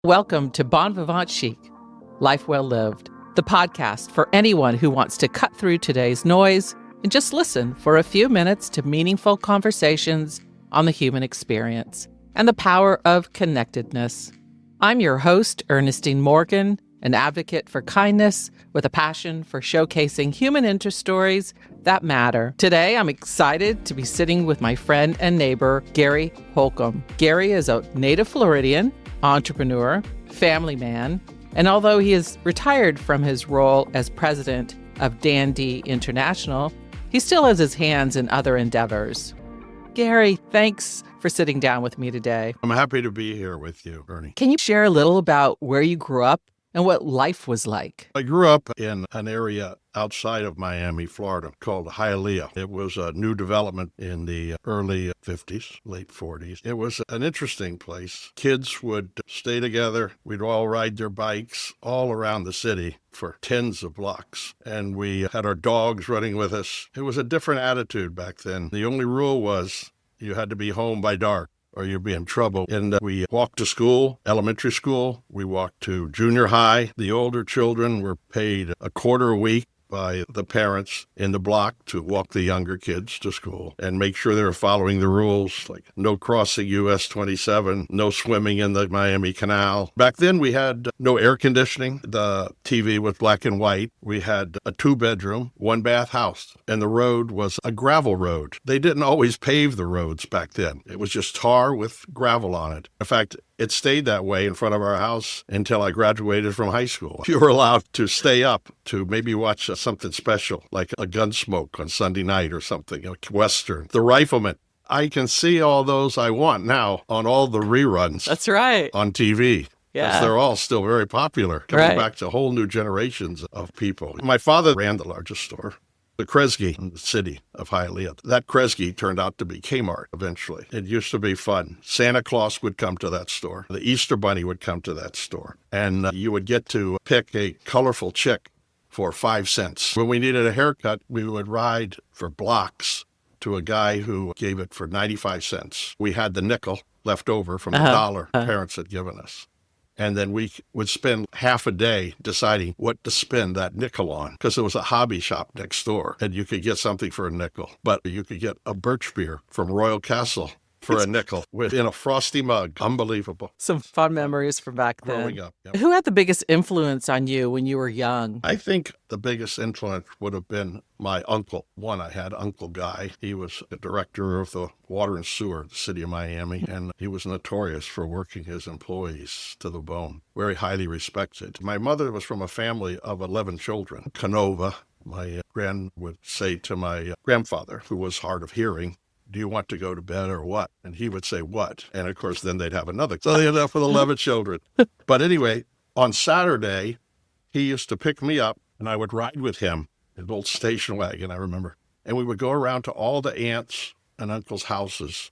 Welcome to Bon Vivant Chic, Life Well Lived, the podcast for anyone who wants to cut through today's noise and just listen for a few minutes to meaningful conversations on the human experience and the power of connectedness. I'm your host, Ernestine Morgan, an advocate for kindness with a passion for showcasing human interest stories that matter. Today, I'm excited to be sitting with my friend and neighbor, Gary Holcomb. Gary is a native Floridian, entrepreneur, family man, and although he is retired from his role as president of Dandy International, he still has his hands in other endeavors. Gary, thanks for sitting down with me today. I'm happy to be here with you, Ernie. Can you share a little about where you grew up and what life was like? I grew up in an area outside of Miami, Florida, called Hialeah. It was a new development in the early 50s, late 40s. It was an interesting place. Kids would stay together. We'd all ride their bikes all around the city for tens of blocks. And we had our dogs running with us. It was a different attitude back then. The only rule was you had to be home by dark, or you'd be in trouble. And we walked to school, elementary school. We walked to junior high. The older children were paid a quarter a week by the parents in the block to walk the younger kids to school and make sure they were following the rules, like no crossing US 27, no swimming in the Miami Canal. Back then, we had no air conditioning. The TV was black and white. We had a 2-bedroom, 1-bath house, and the road was a gravel road. They didn't always pave the roads back then. It was just tar with gravel on it. In fact, it stayed that way in front of our house until I graduated from high school. You were allowed to stay up to maybe watch something special, like a Gunsmoke on Sunday night or something, a Western. The Rifleman. I can see all those I want now on all the reruns. That's right. On TV. Yeah. Because they're all still very popular, coming back to whole new generations of people. My father ran the largest store, the Kresge in the city of Hialeah. That Kresge turned out to be Kmart eventually. It used to be fun. Santa Claus would come to that store. The Easter Bunny would come to that store. And you would get to pick a colorful chick for 5 cents. When we needed a haircut, we would ride for blocks to a guy who gave it for 95 cents. We had the nickel left over from the dollar parents had given us. And then we would spend half a day deciding what to spend that nickel on, because there was a hobby shop next door and you could get something for a nickel. But you could get a birch beer from Royal Castle for a nickel in a frosty mug. Unbelievable. Some fun memories from back then. Growing up. Yep. Who had the biggest influence on you when you were young? I think the biggest influence would have been my uncle. One, I had Uncle Guy. He was the director of the water and sewer of the city of Miami, and he was notorious for working his employees to the bone. Very highly respected. My mother was from a family of 11 children. Canova, my grand would say to my grandfather, who was hard of hearing, "Do you want to go to bed or what?" And he would say, "What?" And of course, then they'd have another. So they ended up with 11 children. But anyway, on Saturday, he used to pick me up and I would ride with him in an old station wagon, I remember. And we would go around to all the aunts and uncles' houses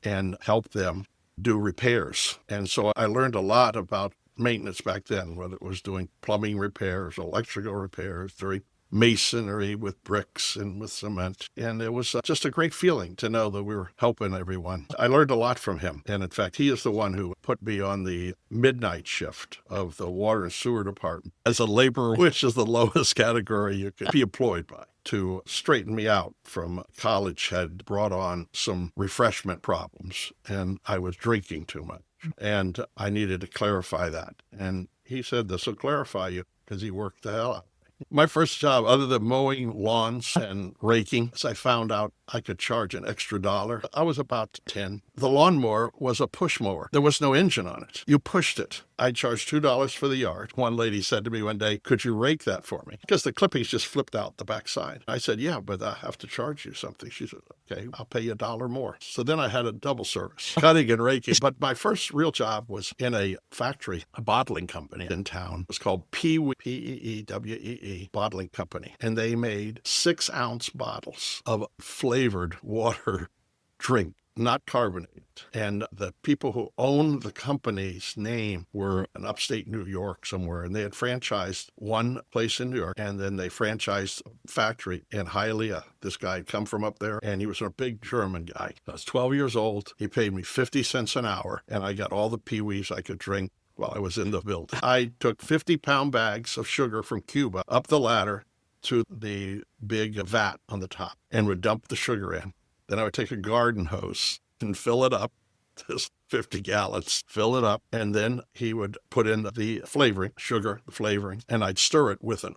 and help them do repairs. And so I learned a lot about maintenance back then, whether it was doing plumbing repairs, electrical repairs, doing masonry with bricks and with cement. And it was just a great feeling to know that we were helping everyone. I learned a lot from him. And in fact, he is the one who put me on the midnight shift of the water and sewer department as a laborer, which is the lowest category you could be employed by, to straighten me out from college. Had brought on some refreshment problems and I was drinking too much. And I needed to clarify that. And he said, "This will clarify you," because he worked the hell out. My first job, other than mowing lawns and raking, as I found out I could charge an extra $1. I was about 10. The lawnmower was a push mower. There was no engine on it. You pushed it. I charged $2 for the yard. One lady said to me one day, "Could you rake that for me?" Because the clippings just flipped out the backside. I said, "Yeah, but I have to charge you something." She said, "Okay, I'll pay you $1 more." So then I had a double service, cutting and raking. But my first real job was in a factory, a bottling company in town. It was called Peewee, P-E-E-W-E-E, Bottling Company. And they made 6-ounce bottles of flavored water drink, not carbonated. And the people who owned the company's name were in upstate New York somewhere, and they had franchised one place in New York, and then they franchised a factory in Hialeah. This guy had come from up there, and he was a big German guy. I was 12 years old. He paid me 50 cents an hour, and I got all the peewees I could drink while I was in the building. I took 50-pound bags of sugar from Cuba up the ladder to the big vat on the top and would dump the sugar in. Then I would take a garden hose and fill it up, just 50 gallons, fill it up, and then he would put in the flavoring, sugar, the flavoring, and I'd stir it with an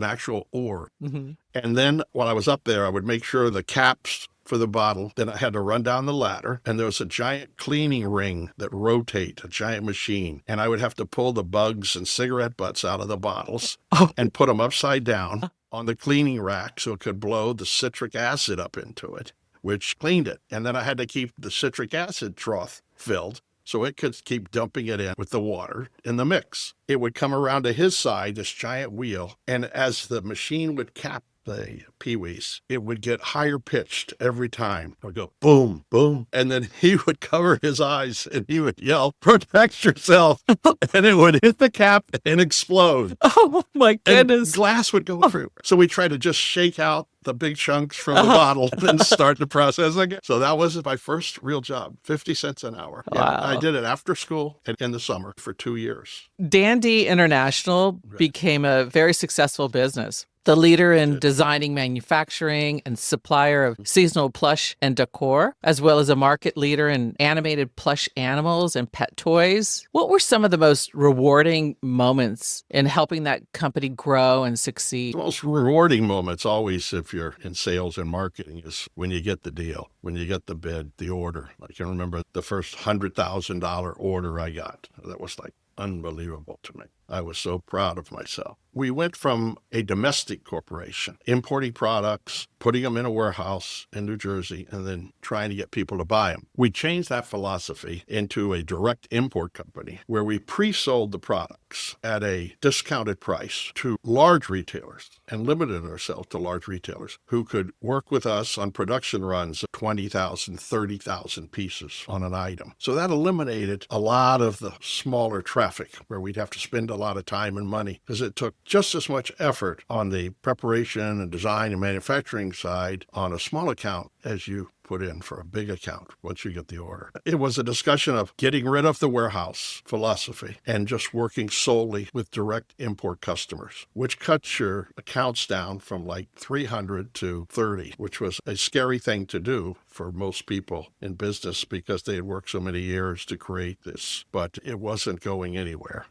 actual oar. Mm-hmm. And then while I was up there, I would make sure the caps for the bottle. Then I had to run down the ladder, and there was a giant cleaning ring that rotated, a giant machine. And I would have to pull the bugs and cigarette butts out of the bottles and put them upside down on the cleaning rack so it could blow the citric acid up into it, which cleaned it. And then I had to keep the citric acid trough filled so it could keep dumping it in with the water in the mix. It would come around to his side, this giant wheel, and as the machine would cap the peewees, it would get higher pitched every time. It would go boom, boom, and then he would cover his eyes and he would yell, "Protect yourself!" And it would hit the cap and explode. Oh my goodness. And glass would go everywhere. So we tried to just shake out the big chunks from the bottle and then start the process again. So that was my first real job, 50 cents an hour. Wow. Yeah, I did it after school and in the summer for 2 years. Dandy International became a very successful business. The leader in designing, manufacturing, and supplier of seasonal plush and decor, as well as a market leader in animated plush animals and pet toys. What were some of the most rewarding moments in helping that company grow and succeed? The most rewarding moments always, if you're in sales and marketing, is when you get the deal, when you get the bid, the order. I can remember the first $100,000 order I got. That was like unbelievable to me. I was so proud of myself. We went from a domestic corporation, importing products, putting them in a warehouse in New Jersey, and then trying to get people to buy them. We changed that philosophy into a direct import company where we pre-sold the products at a discounted price to large retailers and limited ourselves to large retailers who could work with us on production runs of 20,000, 30,000 pieces on an item. So that eliminated a lot of the smaller traffic where we'd have to spend a lot of time and money because it took just as much effort on the preparation and design and manufacturing side on a small account as you put in for a big account once you get the order. It was a discussion of getting rid of the warehouse philosophy and just working solely with direct import customers, which cuts your accounts down from like 300 to 30, which was a scary thing to do for most people in business because they had worked so many years to create this, but it wasn't going anywhere.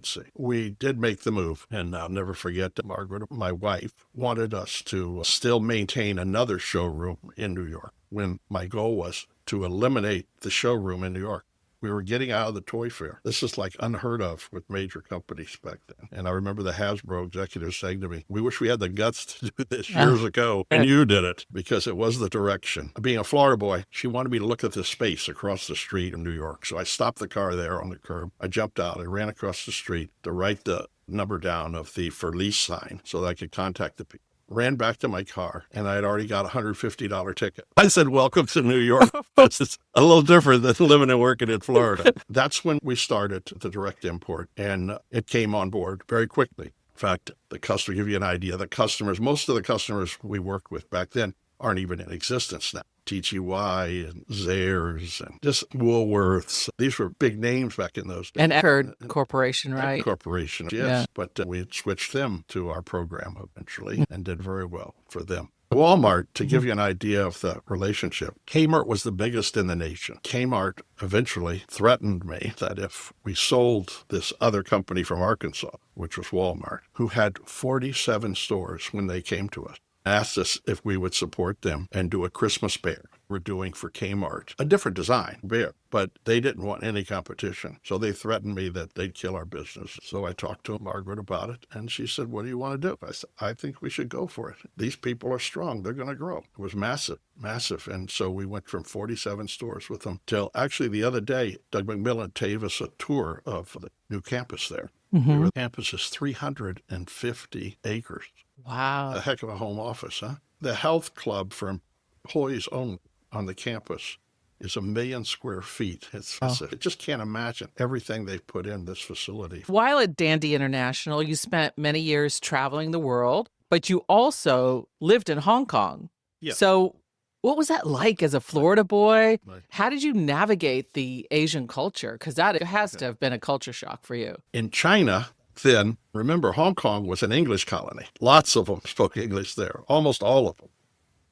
See. We did make the move, and I'll never forget that Margaret, my wife, wanted us to still maintain another showroom in New York when my goal was to eliminate the showroom in New York. We were getting out of the toy fair. This is like unheard of with major companies back then. And I remember the Hasbro executive saying to me, "We wish we had the guts to do this years ago, and you did it," because it was the direction. Being a Florida boy, she wanted me to look at the space across the street in New York. So I stopped the car there on the curb. I jumped out. I ran across the street to write the number down of the for lease sign so that I could contact the people. Ran back to my car, and I had already got a $150 ticket. I said, "Welcome to New York." This is a little different than living and working in Florida. That's when we started the direct import, and it came on board very quickly. In fact, the customer, give you an idea, the customers, most of the customers we worked with back then aren't even in existence now. TGY and Zayres and just Woolworths. These were big names back in those days. And Eckerd Corporation, right? Corporation, yes. Yeah. But we switched them to our program eventually and did very well for them. Walmart, to give you an idea of the relationship, Kmart was the biggest in the nation. Kmart eventually threatened me that if we sold this other company from Arkansas, which was Walmart, who had 47 stores when they came to us, asked us if we would support them and do a Christmas bear. We're doing for Kmart, a different design bear, but they didn't want any competition. So they threatened me that they'd kill our business. So I talked to Margaret about it, and she said, "What do you want to do?" I said, "I think we should go for it. These people are strong. They're going to grow." It was massive, massive. And so we went from 47 stores with them till actually the other day, Doug McMillan gave us a tour of the new campus there. Mm-hmm. The campus is 350 acres. Wow. A heck of a home office, huh? The health club for employees only on the campus is 1 million square feet. It's massive. I just can't imagine everything they've put in this facility. While at Dandy International, you spent many years traveling the world, but you also lived in Hong Kong. Yeah. So What was that like as a Florida boy? Right. How did you navigate the Asian culture? Because that has to have been a culture shock for you. In China, then, remember, Hong Kong was an English colony. Lots of them spoke English there, almost all of them.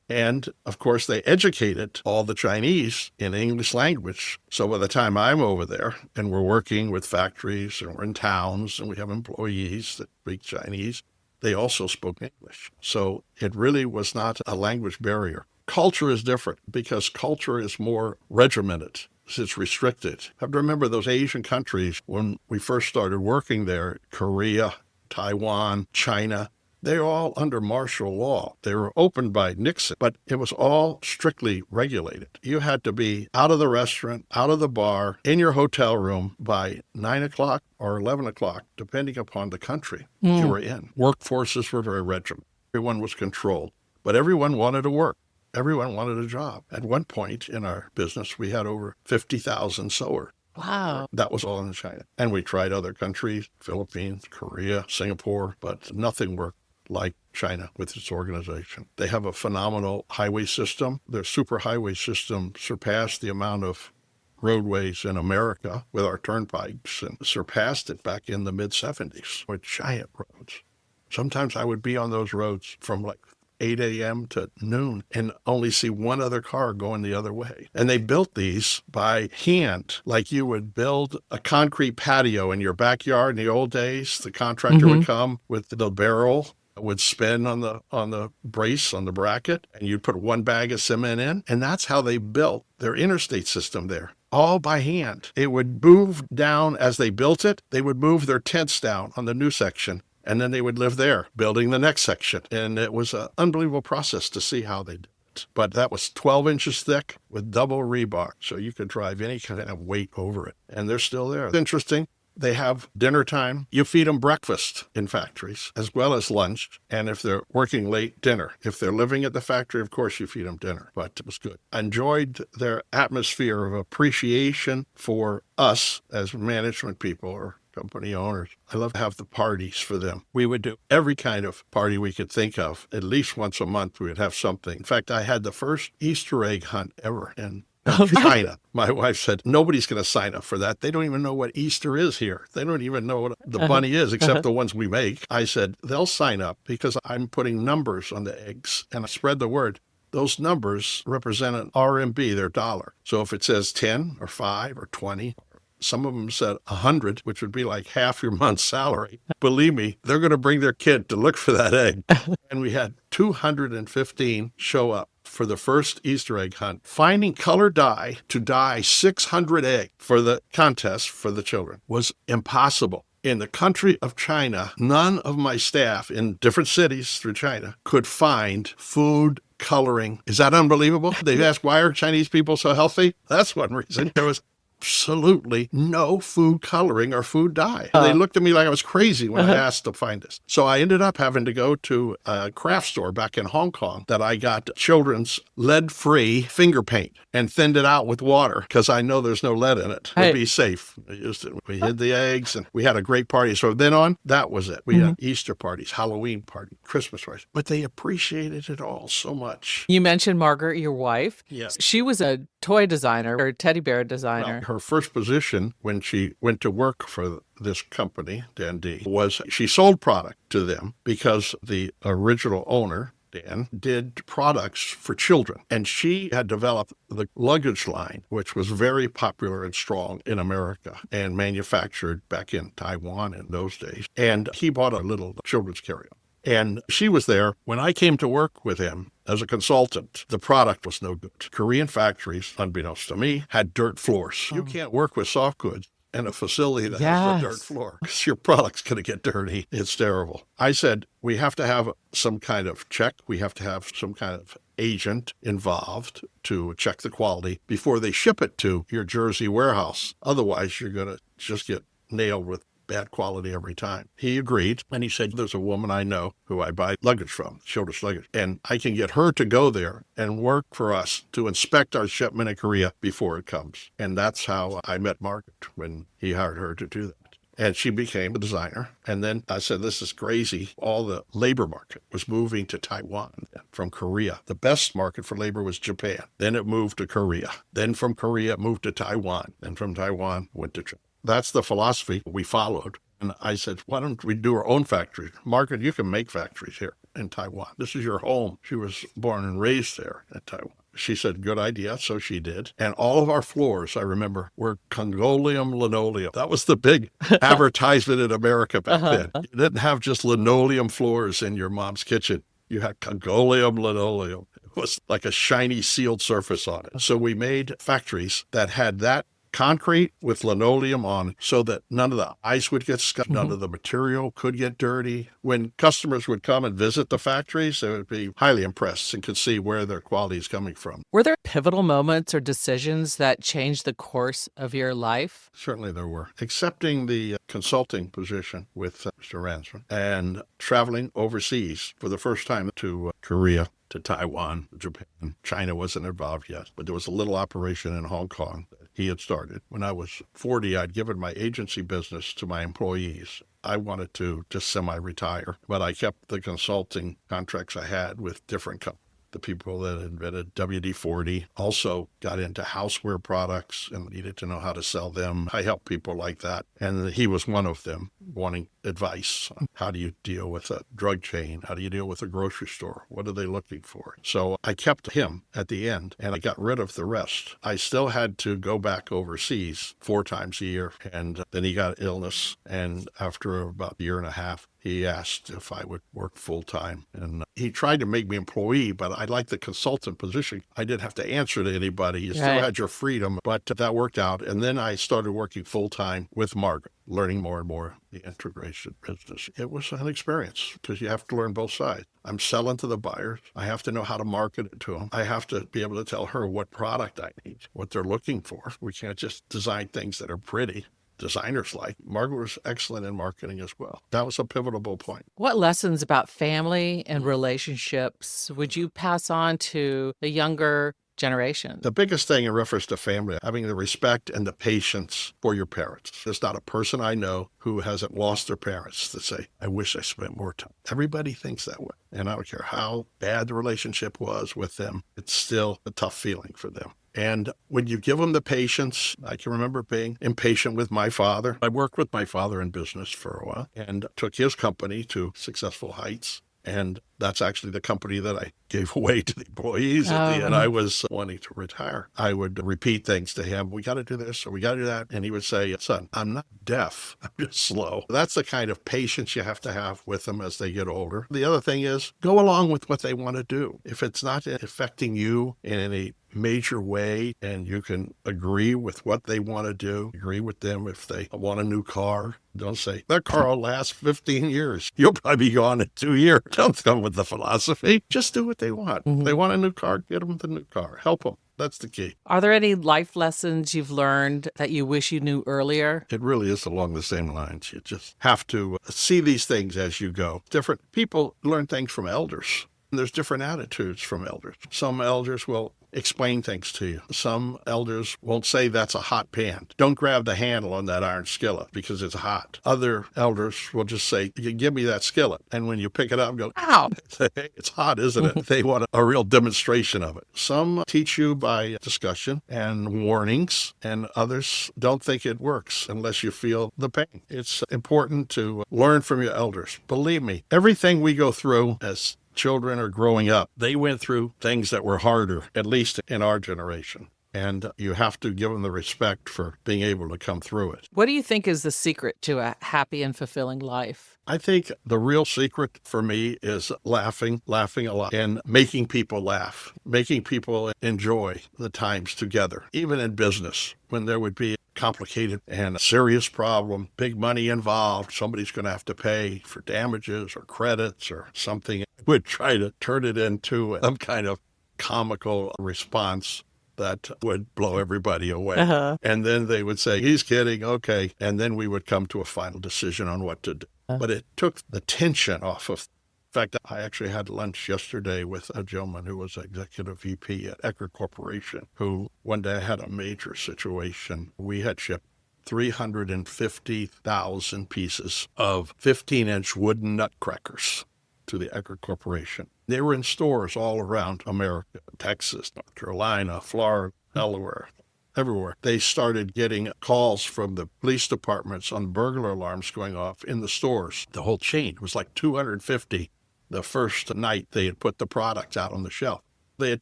And of course, they educated all the Chinese in English language. So by the time I'm over there and we're working with factories and we're in towns and we have employees that speak Chinese, they also spoke English. So it really was not a language barrier. Culture is different because culture is more regimented. It's restricted. I have to remember those Asian countries when we first started working there, Korea, Taiwan, China, they were all under martial law. They were opened by Nixon, but it was all strictly regulated. You had to be out of the restaurant, out of the bar, in your hotel room by 9 o'clock or 11 o'clock, depending upon the country you were in. Workforces were very regimented. Everyone was controlled, but everyone wanted to work. Everyone wanted a job. At one point in our business, we had over 50,000 sewers. Wow. That was all in China. And we tried other countries, Philippines, Korea, Singapore, but nothing worked like China with its organization. They have a phenomenal highway system. Their superhighway system surpassed the amount of roadways in America with our turnpikes and surpassed it back in the mid-70s with giant roads. Sometimes I would be on those roads from like 8 a.m. to noon and only see one other car going the other way. And they built these by hand, like you would build a concrete patio in your backyard in the old days. The contractor would come with the barrel, would spin on the brace, on the bracket, and you'd put one bag of cement in. And that's how they built their interstate system there, all by hand. It would move down as they built it. They would move their tents down on the new section, and then they would live there, building the next section. And it was an unbelievable process to see how they did it. But that was 12 inches thick with double rebar, so you could drive any kind of weight over it. And they're still there. It's interesting. They have dinner time. You feed them breakfast in factories as well as lunch. And if they're working late, dinner. If they're living at the factory, of course, you feed them dinner. But it was good. I enjoyed their atmosphere of appreciation for us as management people or company owners. I love to have the parties for them. We would do every kind of party we could think of. At least once a month, we would have something. In fact, I had the first Easter egg hunt ever in China. My wife said, nobody's going to sign up for that. They don't even know what Easter is here. They don't even know what the bunny is, except the ones we make. I said, they'll sign up because I'm putting numbers on the eggs and I spread the word. Those numbers represent an RMB, their dollar. So if it says 10 or 5 or 20, some of them said 100, which would be like half your month's salary. Believe me, they're going to bring their kid to look for that egg. And we had 215 show up for the first Easter egg hunt. Finding color dye to dye 600 eggs for the contest for the children was impossible. In the country of China, none of my staff in different cities through China could find food coloring. Is that unbelievable? They asked, why are Chinese people so healthy? That's one reason. There was absolutely no food coloring or food dye. They looked at me like I was crazy when I asked to find this. So I ended up having to go to a craft store back in Hong Kong that I got children's lead-free finger paint and thinned it out with water because I know there's no lead in it. It'd be safe. I used it. We hid the eggs and we had a great party. So then on, that was it. We had Easter parties, Halloween parties, Christmas parties. But they appreciated it all so much. You mentioned Margaret, your wife. Yes. She was a toy designer or teddy bear designer. Her first position when she went to work for this company, Dan D, was she sold product to them because the original owner, Dan, did products for children. And she had developed the luggage line, which was very popular and strong in America and manufactured back in Taiwan in those days. And he bought a little children's carry-on. And she was there when I came to work with him as a consultant. The product was no good. Korean factories, unbeknownst to me, had dirt floors. You can't work with soft goods in a facility that has a dirt floor because your product's going to get dirty. It's terrible. I said, we have to have some kind of check. We have to have some kind of agent involved to check the quality before they ship it to your Jersey warehouse. Otherwise, you're going to just get nailed with bad quality every time. He agreed, and he said, there's a woman I know who I buy luggage from, children's luggage, and I can get her to go there and work for us to inspect our shipment in Korea before it comes. And that's how I met Margaret when he hired her to do that. And she became a designer. And then I said, this is crazy. All the labor market was moving to Taiwan from Korea. The best market for labor was Japan. Then it moved to Korea. Then from Korea, it moved to Taiwan. And from Taiwan, went to China. That's the philosophy we followed. And I said, why don't we do our own factory? Margaret, you can make factories here in Taiwan. This is your home. She was born and raised there in Taiwan. She said, good idea. So she did. And all of our floors, I remember, were Congolium linoleum. That was the big advertisement in America back then. You didn't have just linoleum floors in your mom's kitchen. You had Congolium linoleum. It was like a shiny sealed surface on it. So we made factories that had that concrete with linoleum on so that none of the ice would get scuffed, none of the material could get dirty. When customers would come and visit the factories, they would be highly impressed and could see where their quality is coming from. Were there pivotal moments or decisions that changed the course of your life? Certainly there were. Accepting the consulting position with Mr. Ransman and traveling overseas for the first time to Korea, to Taiwan, Japan. China wasn't involved yet, but there was a little operation in Hong Kong that he had started. When I was 40, I'd given my agency business to my employees. I wanted to just semi-retire, but I kept the consulting contracts I had with different companies. The people that invented WD-40 also got into houseware products and needed to know how to sell them. I helped people like that. And he was one of them wanting advice on how do you deal with a drug chain? How do you deal with a grocery store? What are they looking for? So I kept him at the end and I got rid of the rest. I still had to go back overseas 4 times a year. And then he got illness. And after about a year and a half, he asked if I would work full-time. And he tried to make me employee, but I liked the consultant position. I didn't have to answer to anybody. You still had your freedom, but that worked out. And then I started working full-time with Margaret, learning more and more the integration business. It was an experience because you have to learn both sides. I'm selling to the buyers. I have to know how to market it to them. I have to be able to tell her what product I need, what they're looking for. We can't just design things that are pretty. Designers like. Margaret was excellent in marketing as well. That was a pivotal point. What lessons about family and relationships would you pass on to the younger generation? The biggest thing in reference to family, having the respect and the patience for your parents. There's not a person I know who hasn't lost their parents to say, I wish I spent more time. Everybody thinks that way. And I don't care how bad the relationship was with them, it's still a tough feeling for them. And when you give them the patience, I can remember being impatient with my father. I worked with my father in business for a while and took his company to successful heights. And that's actually the company that I gave away to the employees at the end. I was wanting to retire. I would repeat things to him. We got to do this or we got to do that. And he would say, son, I'm not deaf. I'm just slow. That's the kind of patience you have to have with them as they get older. The other thing is go along with what they want to do. If it's not affecting you in any major way and you can agree with what they want to do, agree with them if they want a new car. Don't say, that car will last 15 years. You'll probably be gone in 2 years. Don't come with the philosophy. Just do what they want. If they want a new car, get them the new car. Help them. That's the key. Are there any life lessons you've learned that you wish you knew earlier? It really is along the same lines. You just have to see these things as you go. Different people learn things from elders. There's different attitudes from elders. Some elders will explain things to you. Some elders won't say that's a hot pan. Don't grab the handle on that iron skillet because it's hot. Other elders will just say, you give me that skillet. And when you pick it up and go, ow, say, hey, it's hot, isn't it? They want a real demonstration of it. Some teach you by discussion and warnings, and others don't think it works unless you feel the pain. It's important to learn from your elders. Believe me, everything we go through as children are growing up, they went through things that were harder, at least in our generation. And you have to give them the respect for being able to come through it. What do you think is the secret to a happy and fulfilling life? I think the real secret for me is laughing a lot, and making people laugh, making people enjoy the times together, even in business, when there would be a complicated and serious problem, big money involved, somebody's going to have to pay for damages or credits or something. Would try to turn it into some kind of comical response that would blow everybody away. And then they would say, he's kidding, okay. And then we would come to a final decision on what to do. But it took the tension off of. In fact, I actually had lunch yesterday with a gentleman who was executive VP at Ecker Corporation, who one day had a major situation. We had shipped 350,000 pieces of 15-inch wooden nutcrackers to the Egger Corporation. They were in stores all around America, Texas, North Carolina, Florida, Delaware, everywhere. They started getting calls from the police departments on burglar alarms going off in the stores. The whole chain was like 250 the first night they had put the product out on the shelf. They had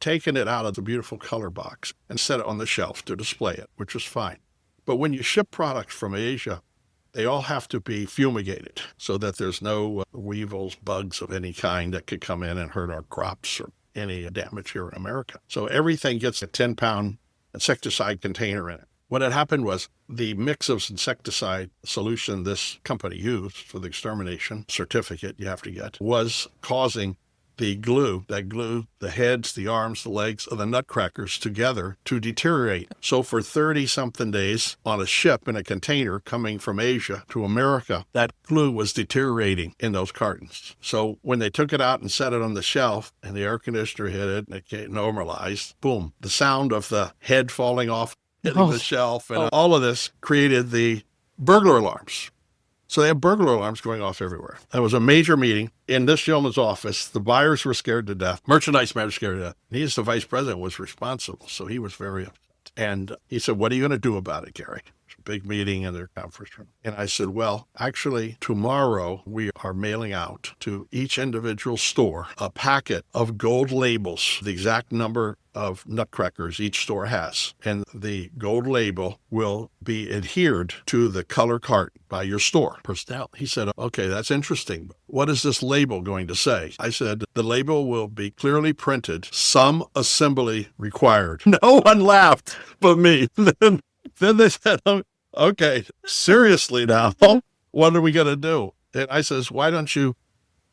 taken it out of the beautiful color box and set it on the shelf to display it, which was fine. But when you ship products from Asia, they all have to be fumigated so that there's no weevils, bugs of any kind that could come in and hurt our crops or any damage here in America. So everything gets a 10-pound insecticide container in it. What had happened was the mix of insecticide solution this company used for the extermination certificate you have to get was causing the glue that glued the heads, the arms, the legs of the nutcrackers together to deteriorate. So for 30-something days on a ship in a container coming from Asia to America, that glue was deteriorating in those cartons. So when they took it out and set it on the shelf and the air conditioner hit it and it normalized, boom, the sound of the head falling off, hitting the shelf, and all of this created the burglar alarms. So they have burglar alarms going off everywhere. That was a major meeting in this gentleman's office. The buyers were scared to death. Merchandise managers scared to death. He, as the vice president, was responsible, so he was very upset. And he said, "What are you going to do about it, Gary?" It's a big meeting in their conference room. And I said, "Well, actually, tomorrow we are mailing out to each individual store a packet of gold labels, the exact number of nutcrackers each store has. And the gold label will be adhered to the color carton by your store personnel." He said, "Okay, that's interesting. What is this label going to say?" I said, "The label will be clearly printed, some assembly required." No one laughed but me. Then they said, "Okay, seriously now, what are we going to do?" And I says, "Why don't you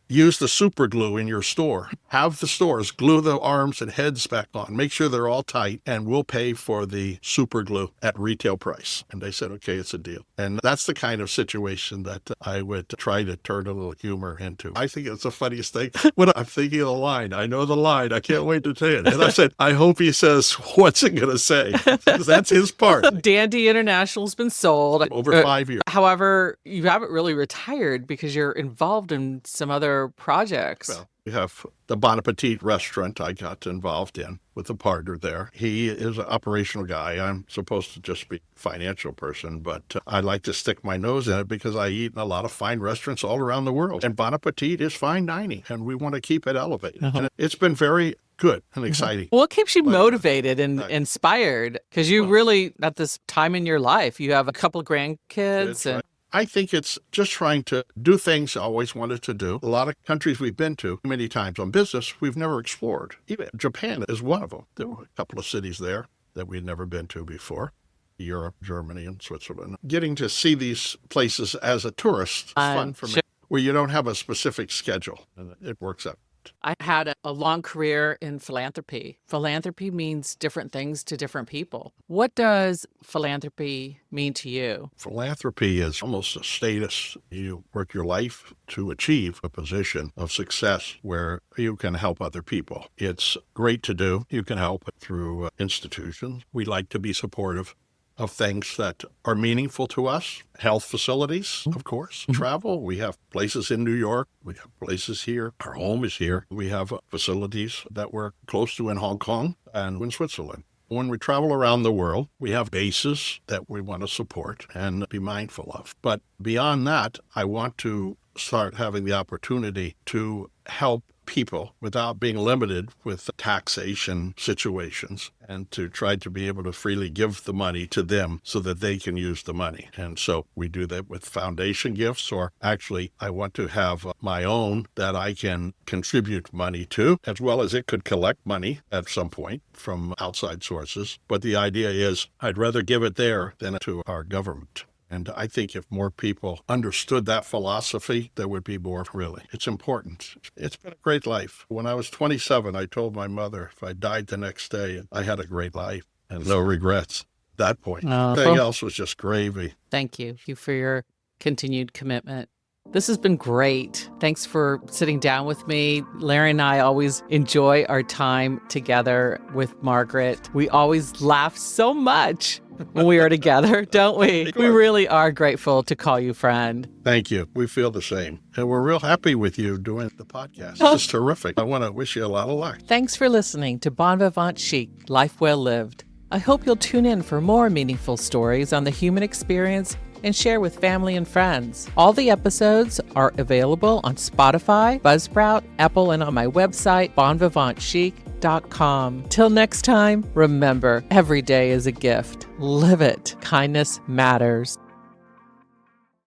use the super glue in your store? Have the stores glue the arms and heads back on. Make sure they're all tight, and we'll pay for the super glue at retail price." And they said, "Okay, it's a deal." And that's the kind of situation that I would try to turn a little humor into. I think it's the funniest thing. When I'm thinking of the line, I know the line. I can't wait to say it. And I said, I hope he says, what's it going to say? Because that's his part. Dandy International's been sold. Over 5 years. However, you haven't really retired because you're involved in some other projects. Well, we have the Bon Appetit restaurant I got involved in with a partner there. He is an operational guy. I'm supposed to just be a financial person, but I like to stick my nose in it because I eat in a lot of fine restaurants all around the world. And Bon Appetit is fine dining, and we want to keep it elevated. And it's been very good and exciting. What keeps you motivated and inspired? Because you really, at this time in your life, you have a couple of grandkids. And I think it's just trying to do things I always wanted to do. A lot of countries we've been to many times on business, we've never explored. Even Japan is one of them. There were a couple of cities there that we'd never been to before. Europe, Germany, and Switzerland. Getting to see these places as a tourist is fun for me, where you don't have a specific schedule, and it works out. I had a long career in philanthropy. Philanthropy means different things to different people. What does philanthropy mean to you? Philanthropy is almost a status. You work your life to achieve a position of success where you can help other people. It's great to do. You can help through institutions. We like to be supportive of things that are meaningful to us. Health facilities, of course. Travel. We have places in New York. We have places here. Our home is here. We have facilities that we're close to in Hong Kong and in Switzerland. When we travel around the world, we have bases that we want to support and be mindful of. But beyond that, I want to start having the opportunity to help people without being limited with taxation situations, and to try to be able to freely give the money to them so that they can use the money. And so we do that with foundation gifts, or actually I want to have my own that I can contribute money to, as well as it could collect money at some point from outside sources. But the idea is I'd rather give it there than to our government. And I think if more people understood that philosophy, there would be more, really. It's important. It's been a great life. When I was 27, I told my mother if I died the next day, I had a great life and no regrets at that point. Everything else was just gravy. Thank you for your continued commitment. This has been great. Thanks for sitting down with me. Larry and I always enjoy our time together with Margaret. We always laugh so much. when we are together, don't we? Of We course. really are grateful to call you friend. Thank you. We feel the same. And we're real happy with you doing the podcast. This is terrific. I want to wish you a lot of luck. Thanks for listening to Bon Vivant Chic, Life Well Lived. I hope you'll tune in for more meaningful stories on the human experience and share with family and friends. All the episodes are available on Spotify, Buzzsprout, Apple, and on my website, bonvivantchic.com. Till next time, remember, every day is a gift. Live it. Kindness matters.